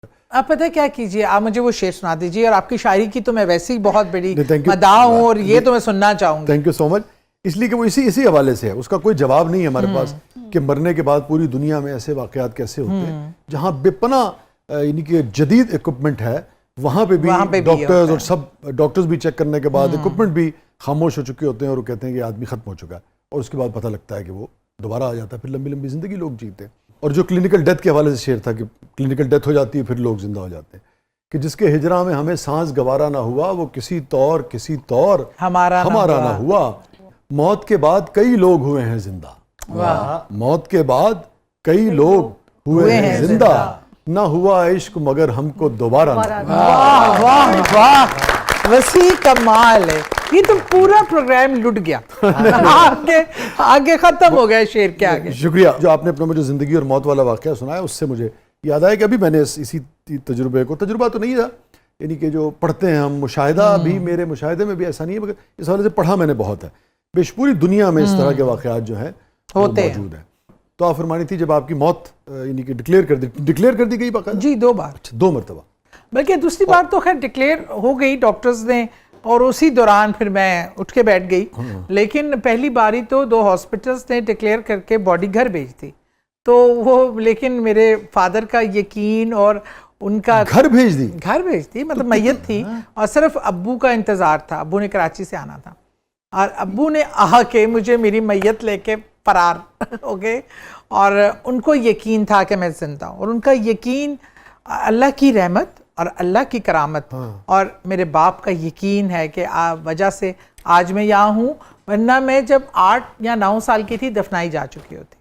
آپ پتہ کیا کیجئے، آپ مجھے وہ شعر سنا دیجئے، اور آپ کی شاعری کی تو میں ویسے ہی بہت بڑی مداح ہوں، اور یہ تو میں سننا چاہوں گی. تھینک یو سو مچ. اس لیے کہ وہ اسی حوالے سے ہے، اس کا کوئی جواب نہیں ہے ہمارے پاس کہ مرنے کے بعد پوری دنیا میں ایسے واقعات کیسے ہوتے ہیں جہاں بے پناہ یعنی کہ جدید اکوپمنٹ ہے، وہاں پہ بھی ڈاکٹرز اور سب ڈاکٹرز بھی چیک کرنے کے بعد اکوپمنٹ بھی خاموش ہو چکے ہوتے ہیں، اور وہ کہتے ہیں کہ آدمی ختم ہو چکا ہے، اور اس کے بعد پتہ لگتا ہے کہ وہ دوبارہ آ جاتا ہے، پھر لمبی لمبی زندگی لوگ جیتے ہیں. اور جو کلینکل ڈیتھ کے حوالے سے شعر تھا کہ کلینکل ڈیتھ ہو جاتی ہے پھر لوگ زندہ ہو جاتے ہیں، کہ جس کے ہجراں میں ہمیں سانس گوارا نہ ہوا، وہ کسی طور ہمارا نہ ہوا. موت کے بعد کئی لوگ ہوئے ہیں زندہ، موت کے بعد کئی لوگ ہوئے ہیں زندہ، نہ ہوا عشق مگر ہم کو دوبارہ نہ. واہ واہ واہ، وسیع کمال ہے. یہ تو پورا پروگرام لٹ گیا، آگے ختم ہو گیا شعر کے آگے. شکریہ. جو آپ نے اپنا مجھے زندگی اور موت والا واقعہ سنایا، اس سے مجھے یاد آیا کہ ابھی میں نے اسی تجربہ تو نہیں تھا، یعنی کہ جو پڑھتے ہیں ہم، مشاہدہ بھی میرے مشاہدے میں بھی ایسا نہیں ہے، مگر اس حوالے سے پڑھا میں نے بہت ہے. پوری دنیا میں اس طرح کے واقعات جو ہیں موجود ہیں. تو آپ فرمانی تھی جب آپ کی موت یعنی کہ ڈکلیئر کر دی گئی باقاعدہ؟ جی 2 بار. 2 مرتبہ. بلکہ دوسری بار تو خیر ڈکلیئر ہو گئی ڈاکٹرز نے، اور اسی دوران پھر میں اٹھ کے بیٹھ گئی. لیکن پہلی باری تو 2 ہاسپٹلز نے ڈکلیئر کر کے باڈی گھر بھیج دی. تو وہ لیکن میرے فادر کا یقین اور ان کا گھر بھیج دی مطلب میت تھی، اور صرف ابو کا انتظار تھا. ابو نے کراچی سے آنا تھا، اور ابو نے آ کے مجھے میری میت لے کے فرار ہو گئے. اور ان کو یقین تھا کہ میں زندہ ہوں، اور ان کا یقین اللہ کی رحمت اور اللہ کی کرامت اور میرے باپ کا یقین ہے کہ وجہ سے آج میں یہاں ہوں، ورنہ میں جب 8 یا 9 سال کی تھی دفنائی جا چکی ہوتی.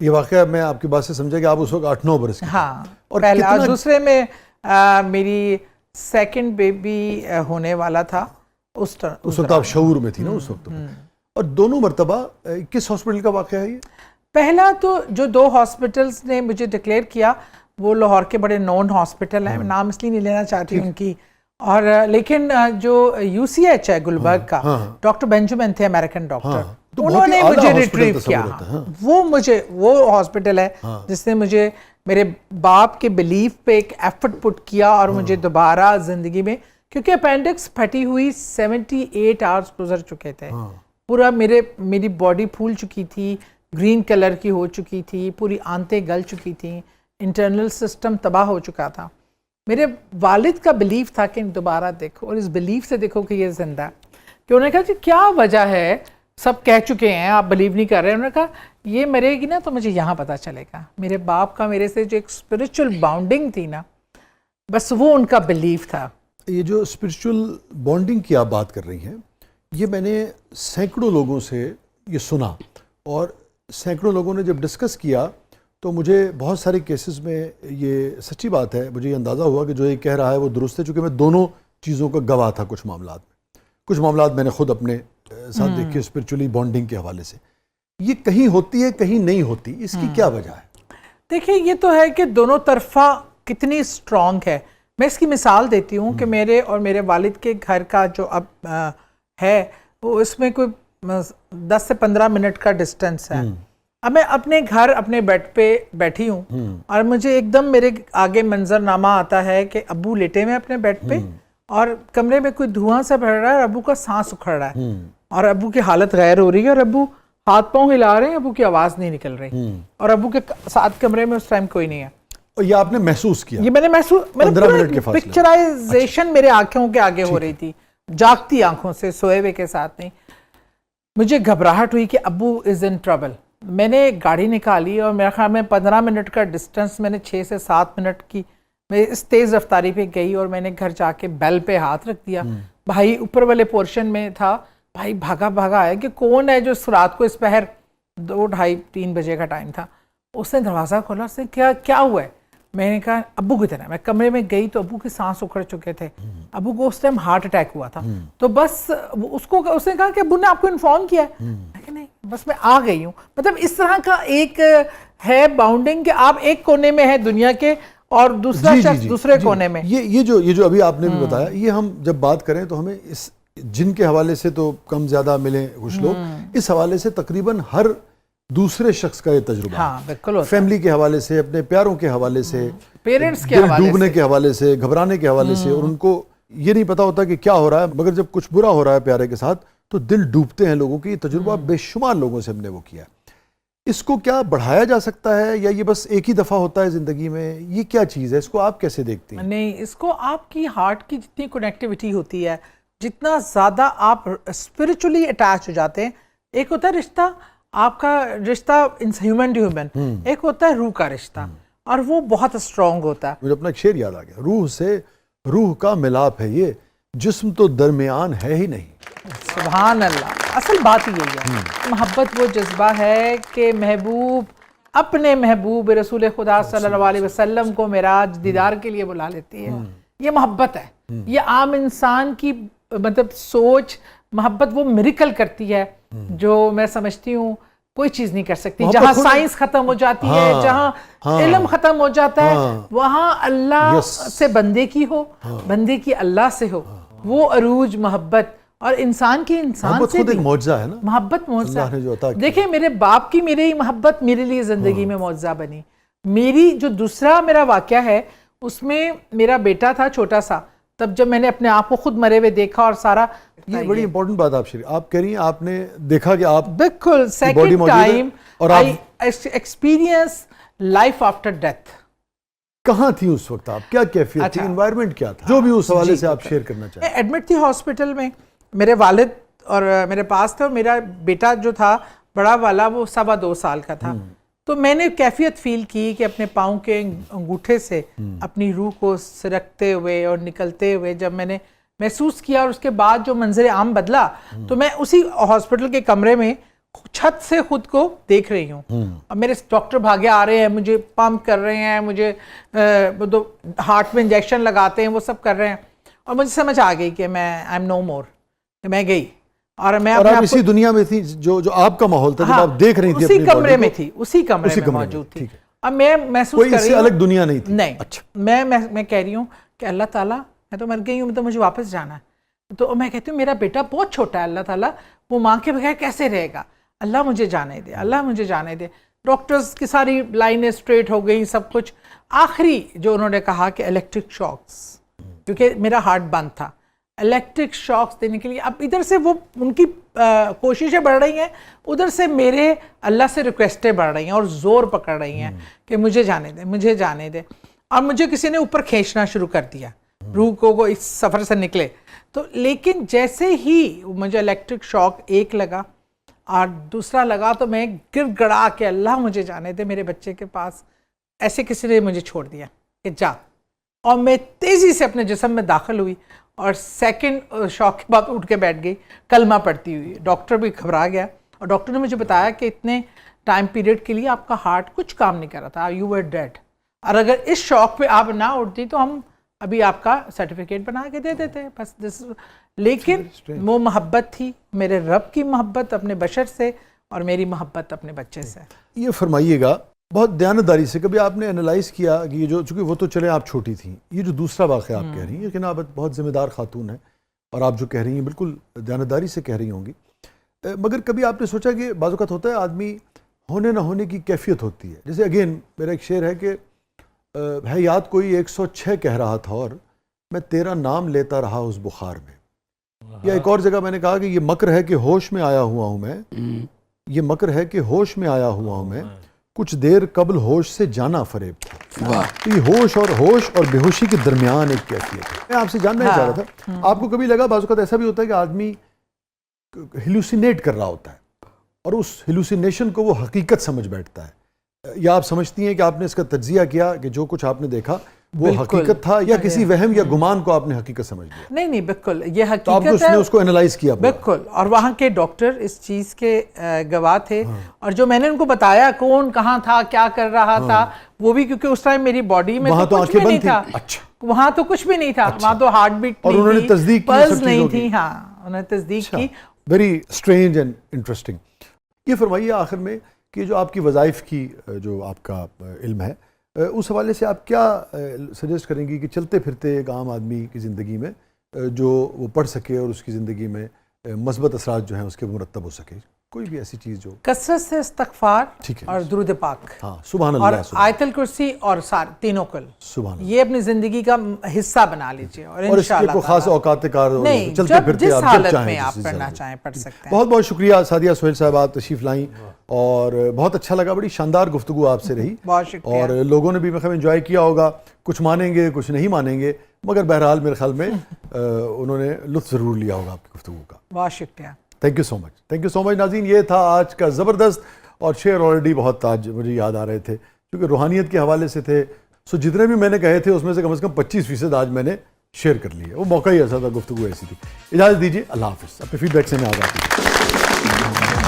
یہ واقعہ میں آپ کی بات سے سمجھا کہ آپ اس وقت 8-9 برس کی. ہاں، اور پہلا. دوسرے میں میری سیکنڈ بیبی ہونے والا تھا. اس وقت آپ شعور میں تھی نا اس وقت. اور دونوں مرتبہ کس ہاسپٹل کا واقعہ ہے یہ؟ پہلا تو جو 2 ہاسپٹلز نے مجھے ڈکلیئر کیا وہ لاہور کے بڑے نون ہاسپٹل ہیں، نام اس لیے نہیں لینا چاہتی ان کی. اور لیکن جو UCH ہے گلبرگ کا، ڈاکٹر بینجامن تھے امریکن ڈاکٹر، انہوں نے مجھے ریٹریو کیا. وہ ہاسپٹل ہے جس نے مجھے میرے باپ کے بلیف پہ ایک ایفرٹ پٹ کیا اور مجھے دوبارہ زندگی میں، کیونکہ اپینڈکس پھٹی ہوئی 78 آورز گزر چکے تھے. پورا میری باڈی پھول چکی تھی، گرین کلر کی ہو چکی تھی، پوری آنتیں گل چکی تھیں، انٹرنل سسٹم تباہ ہو چکا تھا. میرے والد کا بلیف تھا کہ دوبارہ دیکھو، اور اس بلیف سے دیکھو کہ یہ زندہ ہے. کہ انہوں نے کہا کہ کیا وجہ ہے، سب کہہ چکے ہیں آپ بلیو نہیں کر رہے. انہوں نے کہا یہ مرے گی نا تو مجھے یہاں پتہ چلے گا. میرے باپ کا میرے سے جو ایک اسپرچل بانڈنگ تھی نا، بس وہ ان کا بلیف تھا. یہ جو اسپرچل بانڈنگ کی آپ بات کر رہی ہیں، یہ میں نے سینکڑوں لوگوں سے یہ سنا، اور سینکڑوں لوگوں نے جب ڈسکس کیا تو مجھے بہت سارے کیسز میں یہ سچی بات ہے، مجھے یہ اندازہ ہوا کہ جو یہ کہہ رہا ہے وہ درست ہے، چونکہ میں دونوں چیزوں کا گواہ تھا. کچھ معاملات میں نے خود اپنے ساتھ دیکھے اسپرچولی بانڈنگ کے حوالے سے. یہ کہیں ہوتی ہے کہیں نہیں ہوتی، اس کی کیا وجہ ہے؟ دیکھیں یہ تو ہے کہ دونوں طرفہ کتنی اسٹرانگ ہے. میں اس کی مثال دیتی ہوں کہ میرے اور میرے والد کے گھر کا جو اب ہے وہ اس میں کوئی 10 سے 15 منٹ کا ڈسٹنس ہے. اب میں اپنے گھر اپنے بیڈ پہ بیٹھی ہوں، اور مجھے ایک دم میرے آگے منظرنامہ آتا ہے کہ ابو لیٹے ہوئے اپنے بیڈ پہ، اور کمرے میں کوئی دھواں سا بڑھ رہا ہے، اور ابو کا سانس اکھڑ رہا ہے، اور ابو کی حالت غیر ہو رہی ہے، اور ابو ہاتھ پاؤں ہلا رہے ہیں، ابو کی آواز نہیں نکل رہی، اور ابو کے ساتھ کمرے میں اس ٹائم کوئی نہیں ہے. اور یہ آپ نے محسوس کیا؟ یہ میں نے پکچرائزیشن میرے آنکھوں کے آگے ہو رہی تھی، جاگتی آنکھوں سے، سوئے ہوئے کے ساتھ نہیں. مجھے گھبراہٹ ہوئی کہ ابو از ان ٹربل. میں نے گاڑی نکالی، اور میرے خیال میں 15 منٹ کا ڈسٹنس میں نے 6 سے 7 منٹ کی میں اس تیز رفتاری پہ گئی، اور میں نے گھر جا کے بیل پہ ہاتھ رکھ دیا. بھائی اوپر والے پورشن میں تھا، بھائی بھاگا آیا کہ کون ہے جو رات کو اس پہر 2, 2:30, 3 بجے کا ٹائم تھا. اس نے دروازہ کھولا، اس نے کیا ہوا ہے؟ میں نے کہا ابو کی طرح. میں کمرے میں گئی تو ابو کی سانس اکھڑ چکے تھے، ابو کو اس ٹائم ہارٹ اٹیک ہوا تھا. تو بس اس نے کہا کہ ابو نے آپ کو انفارم کیا ہے؟ نہیں، بس میں آ گئی ہوں. مطلب اس طرح کا ایک ہے باؤنڈنگ کہ آپ ایک کونے میں ہیں دنیا کے، اور دوسرا شخص دوسرے کونے میں. یہ جو ابھی آپ نے بھی بتایا، یہ ہم جب بات کریں تو ہمیں اس جن کے حوالے سے تو کم زیادہ ملیں کچھ لوگ، اس حوالے سے تقریباً ہر دوسرے شخص کا یہ تجربہ ہاں بالکل ہوتا فیملی کے حوالے سے, اپنے پیاروں کے حوالے سے, پیرنٹس کے دل حوالے ڈوبنے سے کے حوالے سے, گھبرانے کے حوالے سے, اور ان کو یہ نہیں پتا ہوتا کہ کیا ہو رہا ہے, مگر جب کچھ برا ہو رہا ہے پیارے کے ساتھ تو دل ڈوبتے ہیں لوگوں کے. یہ تجربہ بے شمار لوگوں سے ہم نے وہ کیا. اس کو کیا بڑھایا جا سکتا ہے یا یہ بس ایک ہی دفعہ ہوتا ہے زندگی میں؟ یہ کیا چیز ہے, اس کو آپ کیسے دیکھتی ہیں؟ نہیں, اس کو آپ کی ہارٹ کی جتنی کنیکٹیوٹی ہوتی ہے, جتنا زیادہ آپ اسپرچولی اٹیچ ہو جاتے ہیں. ایک ہوتا ہے رشتہ, آپ کا رشتہ ہیومن ٹو ہیومن, ایک ہوتا ہے روح کا رشتہ, اور وہ بہت اسٹرانگ ہوتا ہے. مجھے اپنا ایک شعر یاد آ گیا, روح سے روح کا ملاپ ہے یہ, جسم تو درمیان ہے ہی نہیں. سبحان اللہ, اصل بات ہی یہی ہے. محبت وہ جذبہ ہے کہ محبوب اپنے محبوب رسول خدا صلی اللہ علیہ وسلم کو معراج دیدار کے لیے بلا لیتی ہے. یہ محبت ہے. یہ عام انسان کی مطلب سوچ, محبت وہ میریکل کرتی ہے جو میں سمجھتی ہوں کوئی چیز نہیں کر سکتی. جہاں سائنس ختم ہو جاتی ہے, جہاں علم ختم ہو جاتا ہے, وہاں اللہ سے بندے کی ہو, بندے کی اللہ سے ہو, وہ عروج محبت. اور انسان کی انسان سے خود ایک معجزہ ہے نا, محبت معجزہ. اللہ نے جو عطا کیا. دیکھیں میرے باپ کی میرے ہی محبت میرے لیے زندگی میں معجزہ بنی. میری جو دوسرا میرا واقعہ ہے اس میں میرا بیٹا تھا چھوٹا سا, تب جب میں نے اپنے آپ کو خود مرے ہوئے دیکھا اور سارا. یہ بڑی امپورٹنٹ بات آپ کہہ رہی ہیں, آپ نے دیکھا کہ آپ بالکل second time I experience life after death. کہاں تھی اس وقت آپ, کیا کیفیت تھی, انوائرمنٹ کیا تھا, جو بھی اس حوالے سے آپ شیئر کرنا چاہیں. میں ایڈمٹ تھی ہاسپٹل میں, میرے والد اور میرے پاس تھے, اور میرا بیٹا جو تھا بڑا والا وہ 2.25 سال کا تھا. تو میں نے کیفیت فیل کی کہ اپنے پاؤں کے انگوٹھے سے اپنی روح کو سرکتے ہوئے اور نکلتے ہوئے جب میں نے محسوس کیا, اور اس کے بعد جو منظر عام بدلا, تو میں اسی ہاسپٹل کے کمرے میں چھت سے خود کو دیکھ رہی ہوں. اور میرے ڈاکٹر بھاگے آ رہے ہیں, مجھے پمپ کر رہے ہیں, مجھے ہارٹ میں انجیکشن لگاتے ہیں, وہ سب کر رہے ہیں. اور مجھے سمجھ آ گئی کہ میں آئی ایم نو مور, کہ میں گئی. اور میں آپ اسی دنیا میں تھی جو آپ کا ماحول تھا, جب آپ دیکھ رہی تھی, اسی کمرے میں تھی, اسی کمرے میں موجود تھی. اب میں محسوس کر رہی ہوں الگ دنیا نہیں تھی. نہیں, میں کہہ رہی ہوں کہ اللہ تعالیٰ, میں تو مر گئی ہوں, تو مجھے واپس جانا ہے. تو میں کہتی ہوں میرا بیٹا بہت چھوٹا ہے, اللہ تعالیٰ وہ ماں کے بغیر کیسے رہے گا, اللہ مجھے جانے دے, اللہ مجھے جانے دے. ڈاکٹرز کی ساری لائنیں اسٹریٹ ہو گئی, سب کچھ. آخری جو انہوں نے کہا کہ الیکٹرک شاکس, کیونکہ میرا ہارٹ بند تھا, الیکٹرک شاکس دینے کے لیے. اب ادھر سے وہ ان کی کوششیں بڑھ رہی ہیں, ادھر سے میرے اللہ سے ریکویسٹیں بڑھ رہی ہیں اور زور پکڑ رہی ہیں کہ مجھے جانے دے, مجھے جانے دے. اور مجھے کسی نے اوپر کھینچنا شروع کر دیا, روح کو وہ اس سفر سے نکلے. تو لیکن جیسے ہی مجھے الیکٹرک شاک ایک لگا اور دوسرا لگا, تو میں گر گڑا کے اللہ مجھے جانے دے میرے بچے کے پاس. ایسے کسی نے مجھے چھوڑ دیا کہ جا, اور میں تیزی سے اپنے جسم میں داخل ہوئی, اور سیکنڈ شاک کے بعد اٹھ کے بیٹھ گئی کلمہ پڑھتی ہوئی. ڈاکٹر بھی گھبرا گیا, اور ڈاکٹر نے مجھے بتایا کہ اتنے ٹائم پیریڈ کے لیے آپ کا ہارٹ کچھ کام نہیں کر رہا تھا, یو ور ڈیڈ, اور اگر اس شاک پہ آپ نہ اٹھتی تو ہم ابھی آپ کا سرٹیفکیٹ بنا کے دے دیتے بس. لیکن وہ محبت تھی, میرے رب کی محبت اپنے بشر سے, اور میری محبت اپنے بچے سے. یہ فرمائیے گا بہت دیانتداری سے, کبھی آپ نے انالائز کیا کہ یہ جو, چونکہ وہ تو چلے آپ چھوٹی تھیں, یہ جو دوسرا واقعہ آپ کہہ رہی ہیں, لیکن آپ بہت ذمہ دار خاتون ہیں, اور آپ جو کہہ رہی ہیں بالکل دیانتداری سے کہہ رہی ہوں گی, مگر کبھی آپ نے سوچا کہ بعض اوقات ہوتا ہے آدمی ہونے نہ ہونے کی کیفیت ہوتی ہے. جیسے اگین میرا ایک شعر ہے کہ ہے یاد کوئی 106 کہہ رہا تھا, اور میں تیرا نام لیتا رہا اس بخار میں. یا ایک اور جگہ میں نے کہا کہ یہ مکر ہے کہ ہوش میں آیا ہوا ہوں میں, یہ مکر ہے کہ ہوش میں آیا ہوا ہوں میں, کچھ دیر قبل ہوش سے جانا فریب تھا. تو یہ ہوش اور بے ہوشی کے درمیان ایک کیفیت ہے. میں آپ سے جاننا ہی چاہ رہا تھا, آپ کو کبھی لگا بعض اوقات ایسا بھی ہوتا ہے کہ آدمی ہیلوسینیٹ کر رہا ہوتا ہے, اور اس ہیلوسینیشن کو وہ حقیقت سمجھ بیٹھتا ہے, یا آپ سمجھتی ہیں کہ آپ نے اس کا تجزیہ کیا کہ جو کچھ آپ نے دیکھا وہ حقیقت تھا, یا کسی وہم یا گمان کو آپ نے حقیقت سمجھ لیا؟ نہیں بالکل یہ حقیقت ہے. آپ نے اس نے اس کو انالائز کیا بالکل, اور وہاں کے ڈاکٹر اس چیز کے گواہ تھے, اور جو میں نے ان کو بتایا کون کہاں تھا, کیا کر رہا تھا, وہ بھی کیونکہ اس ٹائم میری باڈی میں تو کچھ بھی نہیں تھا, وہاں تو کچھ بھی نہیں تھا, وہاں تو ہارٹ بیٹ نہیں تھی, پلس نہیں تھی. ہاں انہوں نے تصدیق کی. Very strange and interesting. یہ فرمائیے آخر میں کہ جو آپ کی وظائف کی جو آپ کا علم ہے, اس حوالے سے آپ کیا سجیسٹ کریں گی کہ چلتے پھرتے ایک عام آدمی کی زندگی میں جو وہ پڑھ سکے اور اس کی زندگی میں مثبت اثرات جو ہیں اس کے مرتب ہو سکے؟ کوئی بھی ایسی چیز جو کثرت سے استغفار ٹھیک ہے اور درود پاک ہاں سبحان اور اللہ آیت الکرسی اور تینوں کل سبحان اللہ یہ اپنی زندگی کا حصہ بنا لیجئے اور اور اس کے انشاءاللہ کوئی خاص اوقات کار نہیں چلتے جب پھرتے جس آپ جب حالت چاہیں میں آپ جس پڑھنا حالت میں۔ چاہیں پڑھ سکتے ہیں. بہت بہت شکریہ سعدیہ سہیل صاحب، آپ تشریف لائیں اور بہت اچھا لگا، بڑی شاندار گفتگو آپ سے رہی بہت شکریہ. اور لوگوں نے بھی مطلب انجوائے کیا ہوگا، کچھ مانیں گے کچھ نہیں مانیں گے، مگر بہرحال میرے خیال میں انہوں نے لطف ضرور لیا ہوگا آپ کی گفتگو کا. بہت شکریہ. Thank you so much, thank you so much. ناظرین یہ تھا آج کا زبردست، اور شعر آلریڈی بہت آج مجھے یاد آ رہے تھے کیونکہ روحانیت کے حوالے سے تھے، سو جتنے بھی میں نے کہے تھے اس میں سے کم 25% آج میں نے شیئر کر لیے. وہ موقع ہی ایسا تھا، گفتگو ایسی تھی. اجازت دیجیے، اللہ حافظ. اپنے فیڈ بیک سے میں آ جاتا ہوں.